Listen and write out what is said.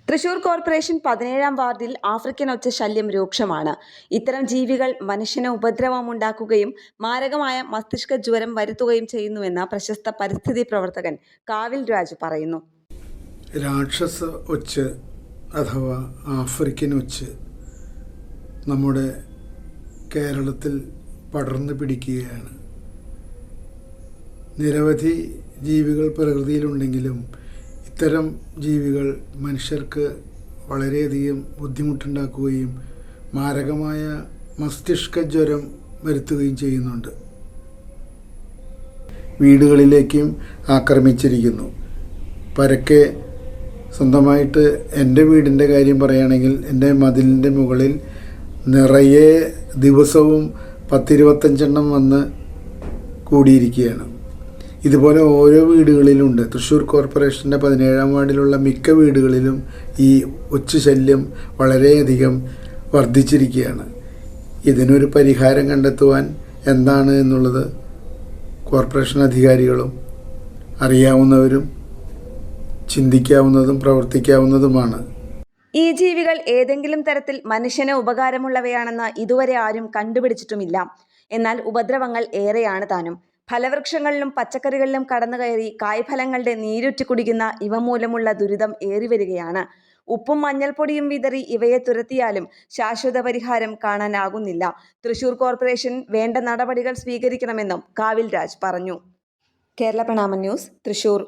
Thrissur corporation 17-ാം വാർഡിൽ African ഒച്ച ശല്യം രൂക്ഷമാണ്. ഇത്തരം ജീവികൾ മനുഷ്യന് ഉപദ്രവമുണ്ടാക്കുകയും മാരകമായ മസ്തിഷ്ക ജ്വരം വരുത്തുകയും ചെയ്യുന്നുവെന്ന് പ്രശസ്ത പരിസ്ഥിതി പ്രവർത്തകൻ കാവിൽ രാജു പറയുന്നു. രാക്ഷസ ഒച്ച് അഥവാ ആഫ്രിക്കൻ ഒച്ച് നമ്മുടെ കേരളത്തിൽ പടർന്നു പിടിക്കുകയാണ്. നിരവധി ജീവികൾ പ്രകൃതിയിലുണ്ടെങ്കിലും ഇത്തരം ജീവികൾ മനുഷ്യർക്ക് വളരെയധികം ബുദ്ധിമുട്ടുണ്ടാക്കുകയും മാരകമായ മസ്തിഷ്ക ജ്വരം വരുത്തുകയും ചെയ്യുന്നുണ്ട്. വീടുകളിലേക്കും ആക്രമിച്ചിരിക്കുന്നു. പരക്കെ സ്വന്തമായിട്ട് എൻ്റെ വീടിൻ്റെ കാര്യം പറയുകയാണെങ്കിൽ എൻ്റെ മതിലിൻ്റെ മുകളിൽ നിറയെ ദിവസവും 10-25 വന്ന് കൂടിയിരിക്കുകയാണ്. ഇതുപോലെ ഓരോ വീടുകളിലുണ്ട്. തൃശ്ശൂർ കോർപ്പറേഷൻ്റെ 17-ാം വാർഡിലുള്ള മിക്ക വീടുകളിലും ഈ ഒച്ച് ശല്യം വളരെയധികം വർദ്ധിച്ചിരിക്കുകയാണ്. ഇതിനൊരു പരിഹാരം കണ്ടെത്തുവാൻ എന്താണ് എന്നുള്ളത് കോർപ്പറേഷൻ അധികാരികളും അറിയാവുന്നവരും ചിന്തിക്കാവുന്നതും പ്രവർത്തിക്കാവുന്നതുമാണ്. ഈ ജീവികൾ ഏതെങ്കിലും തരത്തിൽ മനുഷ്യന് ഉപകാരമുള്ളവയാണെന്ന് ഇതുവരെ ആരും കണ്ടുപിടിച്ചിട്ടുമില്ല. എന്നാൽ ഉപദ്രവങ്ങൾ ഏറെയാണ് താനും. ഫലവൃക്ഷങ്ങളിലും പച്ചക്കറികളിലും കടന്നുകയറി കായ്ഫലങ്ങളുടെ നീരുറ്റി കുടിക്കുന്ന ഇവ മൂലമുള്ള ദുരിതം ഏറിവരികയാണ്. ഉപ്പും മഞ്ഞൾപ്പൊടിയും വിതറി ഇവയെ തുരത്തിയാലും ശാശ്വത പരിഹാരം കാണാനാകുന്നില്ല. തൃശൂർ കോർപ്പറേഷൻ വേണ്ട നടപടികൾ സ്വീകരിക്കണമെന്നും കാവിൽ രാജ് പറഞ്ഞു. കേരള പ്രണാമം ന്യൂസ്, തൃശൂർ.